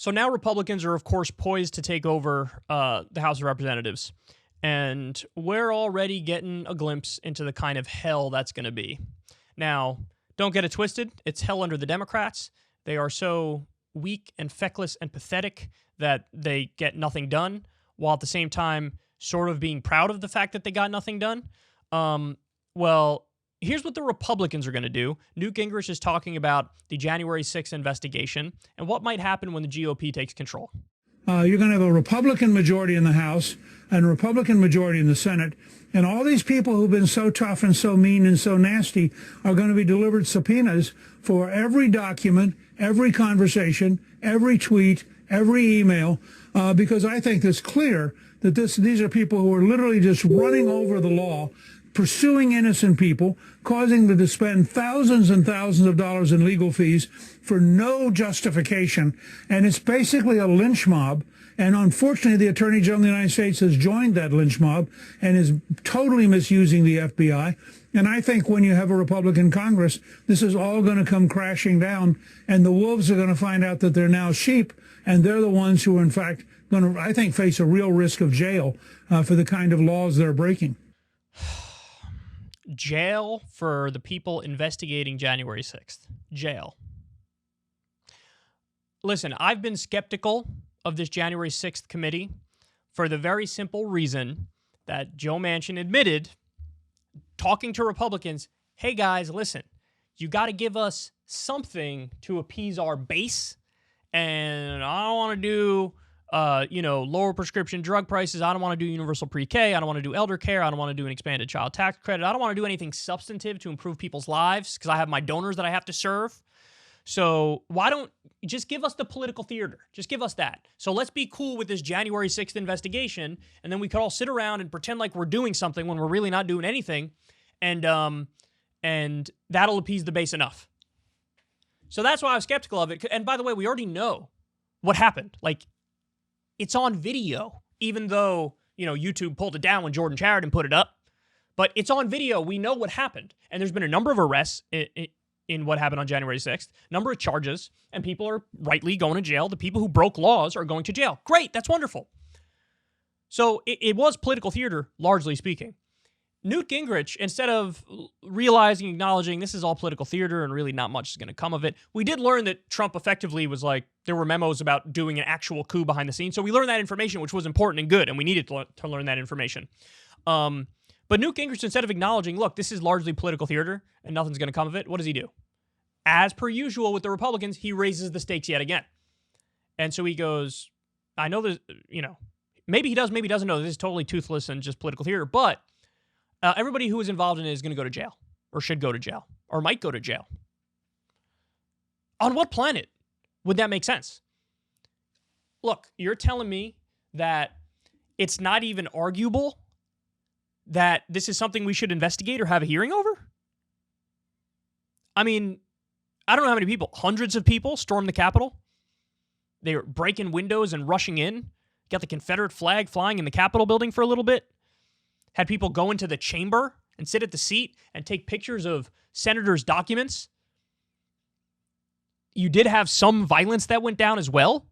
So now Republicans are, of course, poised to take over the House of Representatives. And we're already getting a glimpse into the kind of hell that's going to be. Now, don't get it twisted. It's hell under the Democrats. They are so weak and feckless and pathetic that they get nothing done, while at the same time sort of being proud of the fact that they got nothing done. Well, here's what the Republicans are going to do. Newt Gingrich is talking about the January 6th investigation and what might happen when the GOP takes control. You're going to have a Republican majority in the House and a Republican majority in the Senate. And all these people who've been so tough and so mean and so nasty are going to be delivered subpoenas for every document, every conversation, every tweet, every email, because I think it's clear that these are people who are literally just running over the law, pursuing innocent people, causing them to spend thousands and thousands of dollars in legal fees for no justification. And it's basically a lynch mob. And unfortunately, the Attorney General of the United States has joined that lynch mob and is totally misusing the FBI. And I think when you have a Republican Congress, this is all going to come crashing down. And the wolves are going to find out that they're now sheep. And they're the ones who are, in fact, going to, I think, face a real risk of jail for the kind of laws they're breaking. Jail for the people investigating January 6th. Jail. Listen, I've been skeptical of this January 6th committee for the very simple reason that Joe Manchin admitted, talking to Republicans, hey guys, listen, you got to give us something to appease our base, and I don't want to do lower prescription drug prices. I don't want to do universal pre-K. I don't want to do elder care. I don't want to do an expanded child tax credit. I don't want to do anything substantive to improve people's lives because I have my donors that I have to serve. So why don't just give us the political theater? Just give us that. So let's be cool with this January 6th investigation, and then we could all sit around and pretend like we're doing something when we're really not doing anything, and that'll appease the base enough. So that's why I was skeptical of it. And by the way, we already know what happened. Like, it's on video, even though, YouTube pulled it down when Jordan Sheridan put it up. But it's on video. We know what happened. And there's been a number of arrests in what happened on January 6th, number of charges, and people are rightly going to jail. The people who broke laws are going to jail. Great. That's wonderful. So it was political theater, largely speaking. Newt Gingrich, instead of realizing, acknowledging this is all political theater and really not much is going to come of it, we did learn that Trump effectively was like, there were memos about doing an actual coup behind the scenes. So we learned that information, which was important and good, and we needed to learn that information. But Newt Gingrich, instead of acknowledging, look, this is largely political theater and nothing's going to come of it, what does he do? As per usual with the Republicans, he raises the stakes yet again. And so he goes, I know there's, maybe he does, maybe he doesn't know this is totally toothless and just political theater, but everybody who is involved in it is going to go to jail, or should go to jail, or might go to jail. On what planet would that make sense? Look, you're telling me that it's not even arguable that this is something we should investigate or have a hearing over? I mean, I don't know how many people, hundreds of people stormed the Capitol. They were breaking windows and rushing in, got the Confederate flag flying in the Capitol building for a little bit. Had people go into the chamber and sit at the seat and take pictures of senators' documents. You did have some violence that went down as well.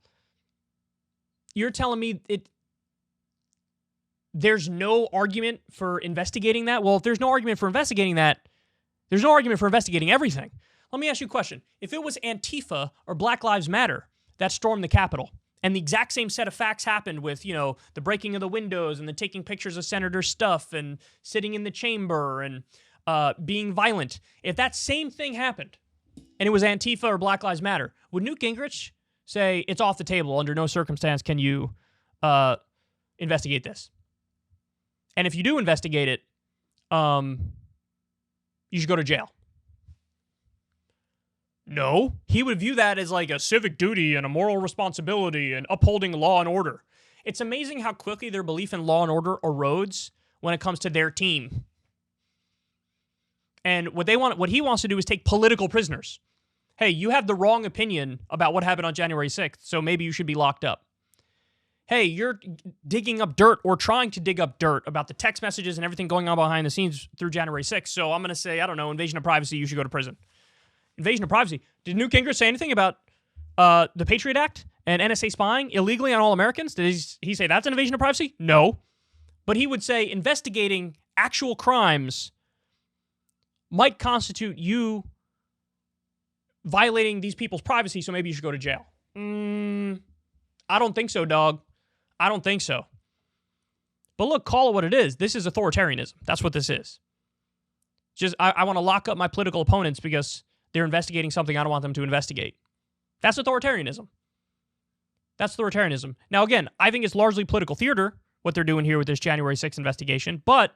You're telling me there's no argument for investigating that? Well, if there's no argument for investigating that, there's no argument for investigating everything. Let me ask you a question. If it was Antifa or Black Lives Matter that stormed the Capitol, and the exact same set of facts happened with, the breaking of the windows and the taking pictures of senators' stuff and sitting in the chamber and being violent. If that same thing happened and it was Antifa or Black Lives Matter, would Newt Gingrich say, it's off the table, under no circumstance can you investigate this? And if you do investigate it, you should go to jail. No, he would view that as like a civic duty and a moral responsibility and upholding law and order. It's amazing how quickly their belief in law and order erodes when it comes to their team. And what he wants to do is take political prisoners. Hey, you have the wrong opinion about what happened on January 6th, so maybe you should be locked up. Hey, you're digging up dirt or trying to dig up dirt about the text messages and everything going on behind the scenes through January 6th, so I'm going to say, invasion of privacy, you should go to prison. Invasion of privacy. Did Newt Gingrich say anything about the Patriot Act And NSA spying illegally on all Americans? Did he say that's an invasion of privacy? No. But he would say investigating actual crimes might constitute you violating these people's privacy, so maybe you should go to jail. I don't think so, dog. I don't think so. But look, call it what it is. This is authoritarianism. That's what this is. Just, I want to lock up my political opponents because they're investigating something I don't want them to investigate. That's authoritarianism. That's authoritarianism. Now, again, I think it's largely political theater, what they're doing here with this January 6th investigation, but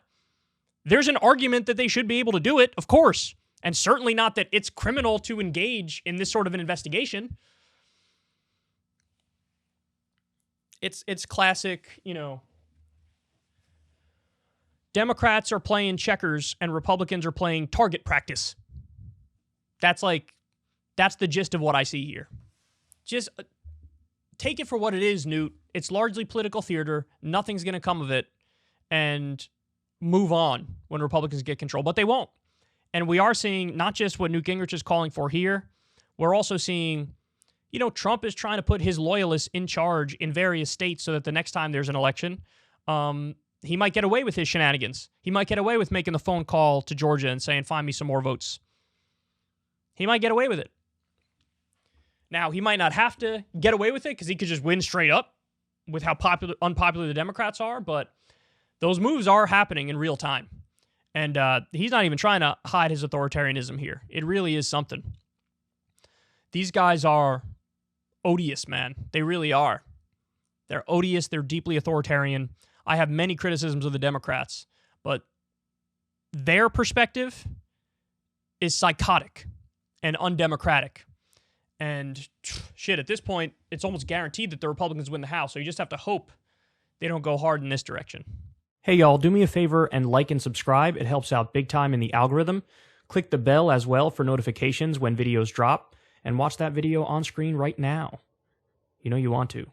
there's an argument that they should be able to do it, of course, and certainly not that it's criminal to engage in this sort of an investigation. It's classic, Democrats are playing checkers and Republicans are playing target practice. That's the gist of what I see here. Just take it for what it is, Newt. It's largely political theater. Nothing's going to come of it. And move on when Republicans get control. But they won't. And we are seeing not just what Newt Gingrich is calling for here. We're also seeing, Trump is trying to put his loyalists in charge in various states so that the next time there's an election, he might get away with his shenanigans. He might get away with making the phone call to Georgia and saying, find me some more votes. He might get away with it. Now, he might not have to get away with it because he could just win straight up with how unpopular the Democrats are, but those moves are happening in real time. And he's not even trying to hide his authoritarianism here. It really is something. These guys are odious, man. They really are. They're odious. They're deeply authoritarian. I have many criticisms of the Democrats, but their perspective is psychotic and undemocratic. And shit, at this point, it's almost guaranteed that the Republicans win the House, so you just have to hope they don't go hard in this direction. Hey, y'all, do me a favor and like and subscribe. It helps out big time in the algorithm. Click the bell as well for notifications when videos drop, and watch that video on screen right now. You know you want to.